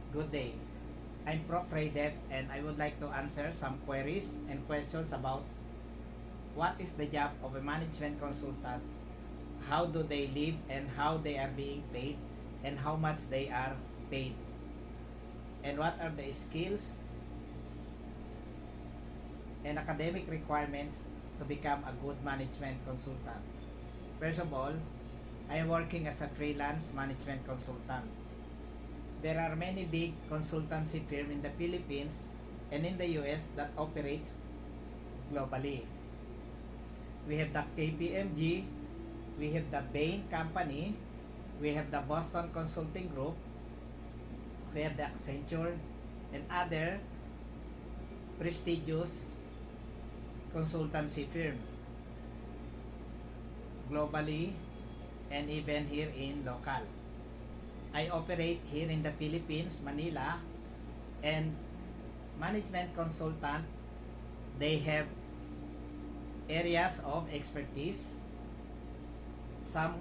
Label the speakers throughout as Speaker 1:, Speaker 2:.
Speaker 1: Good day. I'm Prof. Raydep and I would like to answer some queries and questions about what is the job of a management consultant, how do they live and how they are being paid, and how much they are paid, and what are the skills and academic requirements to become a good management consultant. First of all, I am working as a freelance management consultant. There are many big consultancy firms in the Philippines and in the US that operates globally. We have the KPMG, we have the Bain Company, we have the Boston Consulting Group, we have the Accenture, and other prestigious consultancy firm globally and even here in local. I operate here in the Philippines, Manila, and management consultant, they have areas of expertise. Some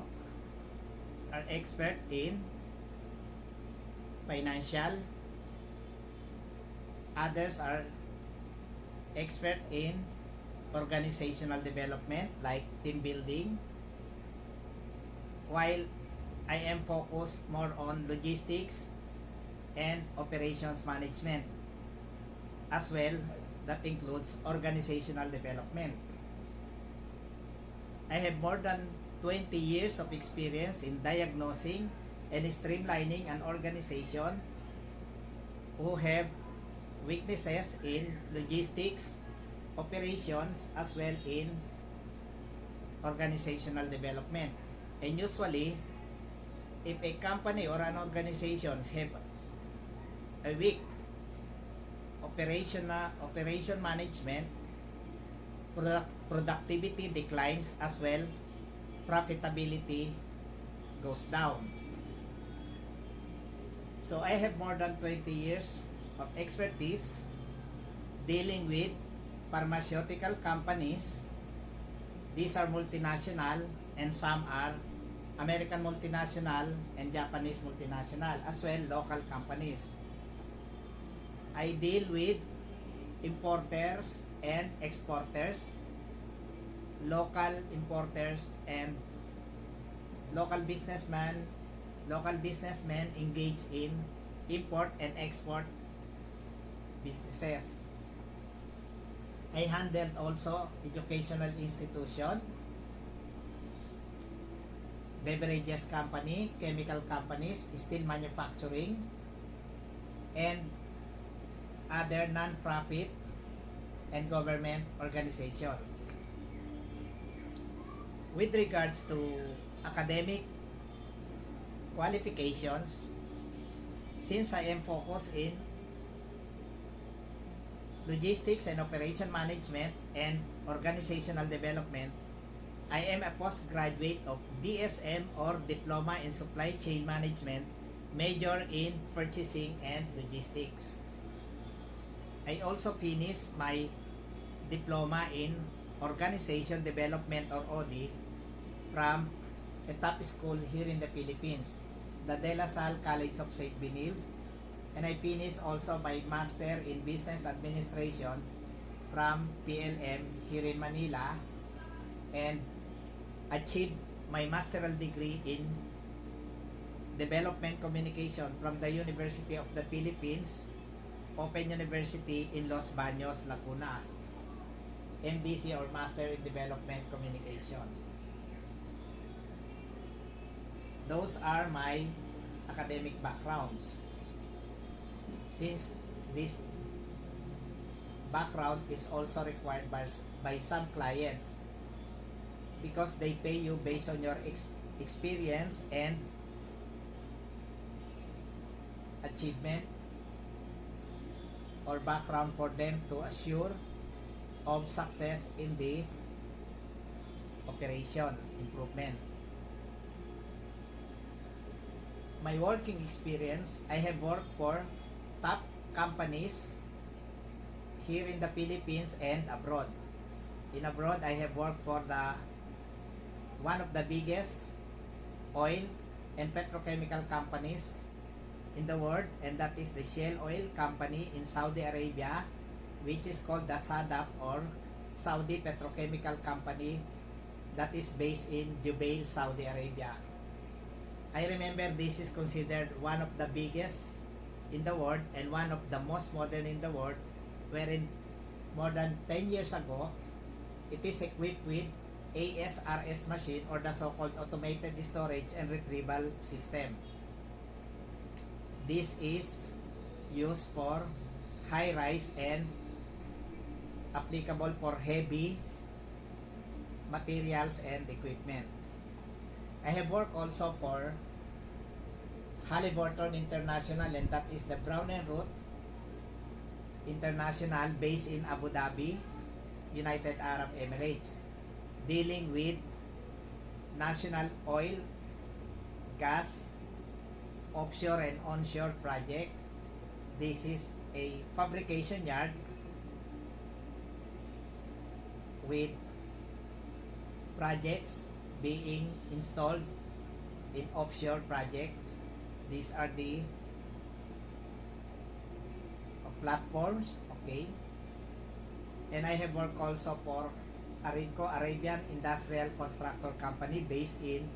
Speaker 1: are expert in financial, others are expert in organizational development like team building, while I am focused more on logistics and operations management. As well, that includes organizational development. I have more than 20 years of experience in diagnosing and streamlining an organization who have weaknesses in logistics, operations, as well in organizational development. And usually, if a company or an organization have a weak operation management, productivity declines, as well profitability goes down. So I have more than 20 years of expertise dealing with pharmaceutical companies. These are multinational and some are American multinational and Japanese multinational, as well local companies. I deal with importers and exporters, local importers and local businessmen engaged in import and export businesses. I handled also educational institution, beverages company, chemical companies, steel manufacturing, and other non-profit and government organization. With regards to academic qualifications, since I am focused in logistics and operation management and organizational development, I am a postgraduate of DSM or Diploma in Supply Chain Management, major in purchasing and logistics. I also finished my diploma in organization development or OD from a top school here in the Philippines, the De La Salle College of St. Benil, and I finished also my master in business administration from PLM here in Manila, and achieved my masteral degree in development communication from the University of the Philippines, Open University in Los Baños, Laguna, MDC or Master in Development Communications. Those are my academic backgrounds. Since this background is also required by some clients because they pay you based on your experience and achievement or background for them to assure of success in the operation improvement. My working experience, I have worked for top companies here in the Philippines and abroad. In abroad, I have worked for one of the biggest oil and petrochemical companies in the world, and that is the Shell Oil Company in Saudi Arabia, which is called the SADAP, or Saudi Petrochemical Company, that is based in Jubail, Saudi Arabia. I remember this is considered one of the biggest in the world and one of the most modern in the world, wherein more than 10 years ago, it is equipped with ASRS machine, or the so-called automated storage and retrieval system. This is used for high-rise and applicable for heavy materials and equipment. I have worked also for Halliburton International, and that is the Brown and Root International, based in Abu Dhabi, United Arab Emirates, dealing with national oil, gas, offshore and onshore project. This is a fabrication yard with projects being installed in offshore project. These are the platforms, okay. And I have worked also for Aramco, Arabian Industrial Constructor Company, based in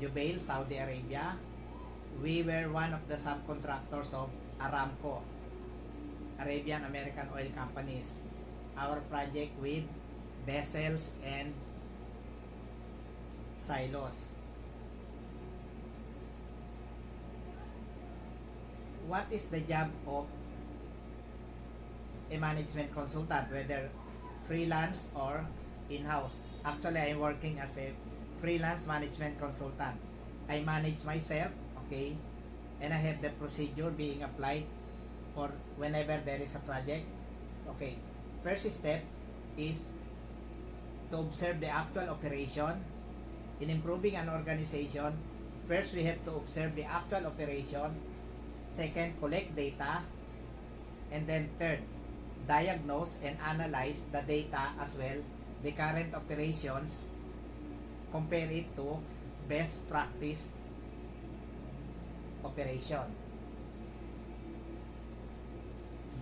Speaker 1: Jubail, Saudi Arabia. We were one of the subcontractors of Aramco, Arabian American Oil Companies. Our project with vessels and silos. What is the job of a management consultant, whether freelance or in-house? Actually, I'm working as a freelance management consultant. I manage myself, okay, and I have the procedure being applied for whenever there is a project. Okay, first step is to observe the actual operation. In improving an organization, first we have to observe the actual operation. Second, collect data. And then third, diagnose and analyze the data as well, the current operations, compare it to best practice operation.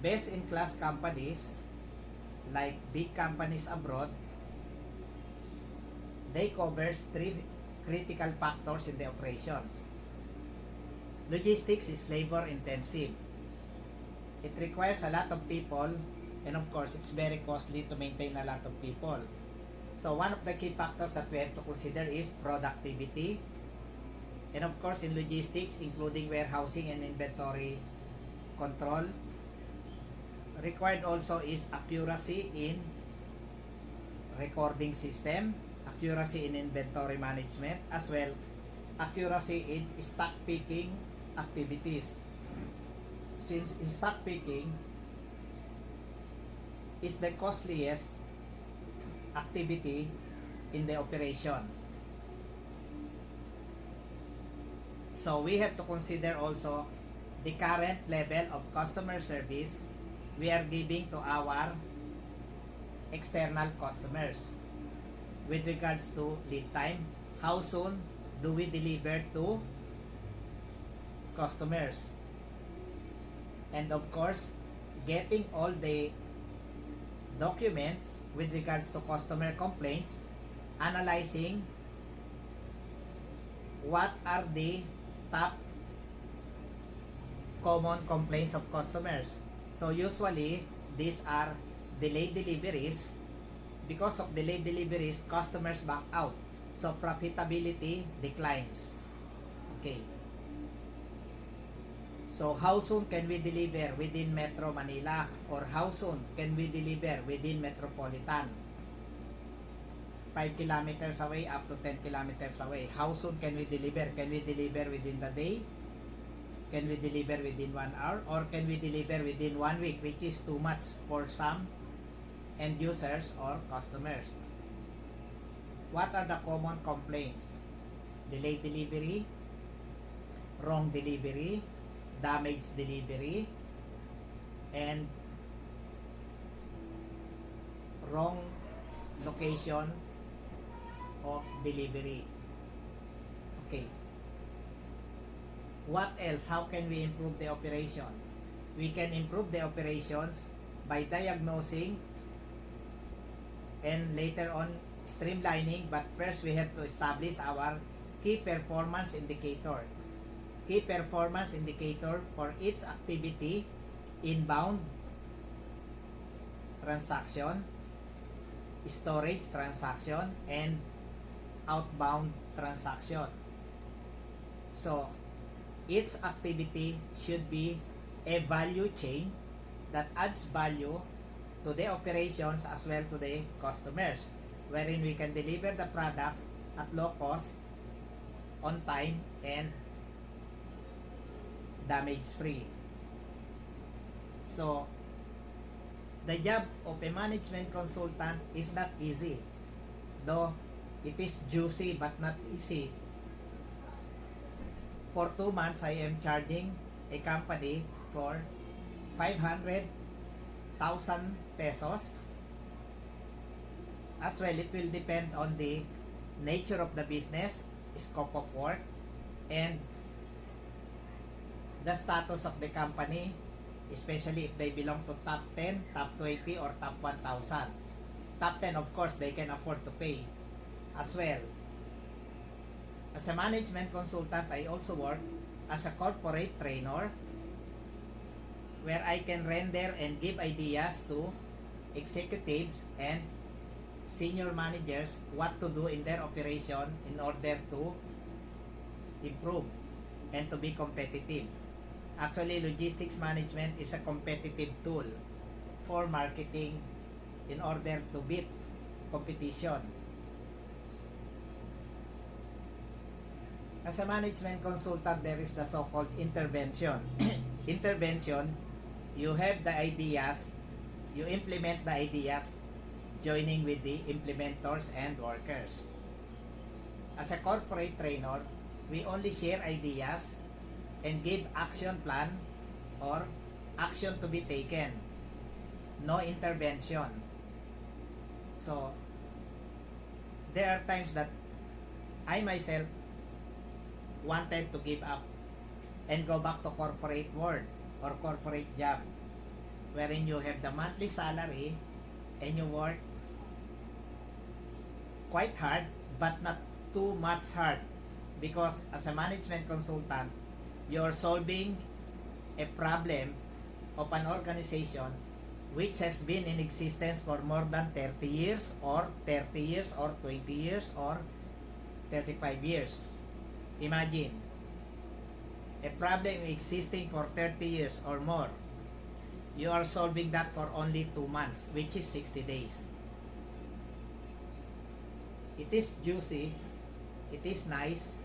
Speaker 1: Best in class companies, like big companies abroad, they covers 3 critical factors in the operations. Logistics is labor intensive. It requires a lot of people, and of course it's very costly to maintain a lot of people. So one of the key factors that we have to consider is productivity. And of course in logistics, including warehousing and inventory control. Required also is accuracy in recording system, accuracy in inventory management, as well accuracy in stock picking activities. Since stock picking is the costliest activity in the operation, so we have to consider also the current level of customer service we are giving to our external customers with regards to lead time. How soon do we deliver to customers? And of course, getting all the documents with regards to customer complaints, analyzing what are the top common complaints of customers. So usually, these are delayed deliveries. Because of delayed deliveries, customers back out. So profitability declines. Okay. So how soon can we deliver within Metro Manila? Or how soon can we deliver within Metropolitan? 5 kilometers away up to 10 kilometers away. How soon can we deliver? Can we deliver within the day? Can we deliver within 1 hour? Or can we deliver within 1 week, which is too much for some end users or customers? What are the common complaints? Delayed delivery, wrong delivery, damaged delivery, and wrong location of delivery. Okay. What else? How can we improve the operation? We can improve the operations by diagnosing and later on streamlining, but first we have to establish our key performance indicator. Key performance indicator for each activity: inbound transaction, storage transaction, and outbound transaction. So each activity should be a value chain that adds value to the operations as well to the customers, wherein we can deliver the products at low cost, on time, and damage free. So the job of a management consultant is not easy, though it is juicy but not easy. For 2 months, I am charging a company for 500,000 pesos. As well, it will depend on the nature of the business, scope of work, and the status of the company, especially if they belong to top 10, top 20, or top 1,000. Top 10, of course, they can afford to pay as well. As a management consultant, I also work as a corporate trainer, where I can render and give ideas to executives and senior managers what to do in their operation in order to improve and to be competitive. Actually, logistics management is a competitive tool for marketing in order to beat competition. As a management consultant, there is the so-called intervention. Intervention, you have the ideas, you implement the ideas, joining with the implementors and workers. As a corporate trainer, we only share ideas and give action plan or action to be taken. No intervention. So, there are times that I myself wanted to give up and go back to corporate world or corporate job, wherein you have the monthly salary and you work quite hard but not too much hard, because as a management consultant, you're solving a problem of an organization which has been in existence for more than 30 years or 30 years or 20 years or 35 years. Imagine a problem existing for 30 years or more. You are solving that for only 2 months, which is 60 days. It is juicy, it is nice,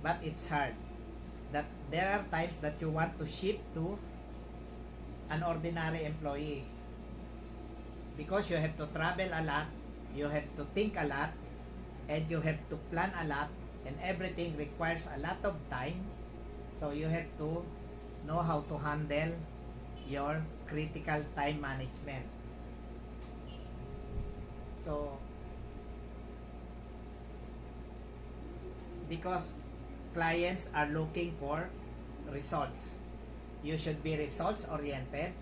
Speaker 1: but it's hard. That there are times that you want to shift to an ordinary employee, because you have to travel a lot, you have to think a lot, and you have to plan a lot, and everything requires a lot of time. So you have to know how to handle your critical time management. So because clients are looking for results, you should be results oriented.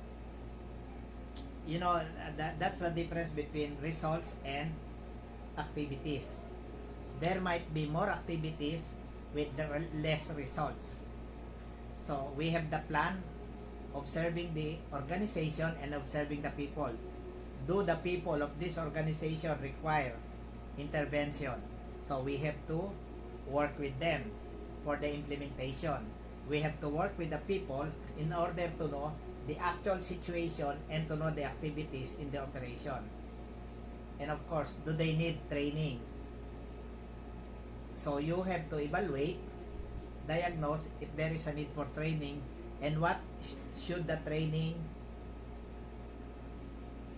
Speaker 1: You know, that's the difference between results and activities. There might be more activities with less results. So we have the plan, observing the organization and observing the people. Do the people of this organization require intervention? So we have to work with them for the implementation. We have to work with the people in order to know the actual situation and to know the activities in the operation. And of course, do they need training? So you have to evaluate, diagnose if there is a need for training, and what should the training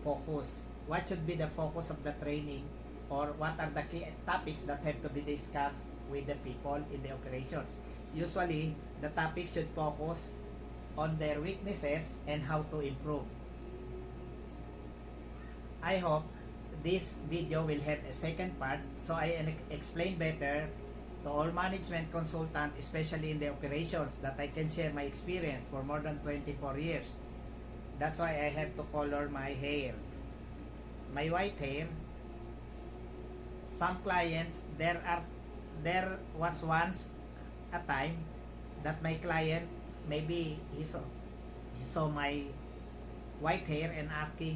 Speaker 1: focus. What should be the focus of the training, or what are the key topics that have to be discussed with the people in the operations. Usually, the topic should focus on their weaknesses and how to improve. I hope this video will have a second part, so I explain better to all management consultant, especially in the operations, that I can share my experience for more than 24 years. That's why I have to color my hair. My white hair, some clients, there was once a time that my client, maybe he saw my white hair and asking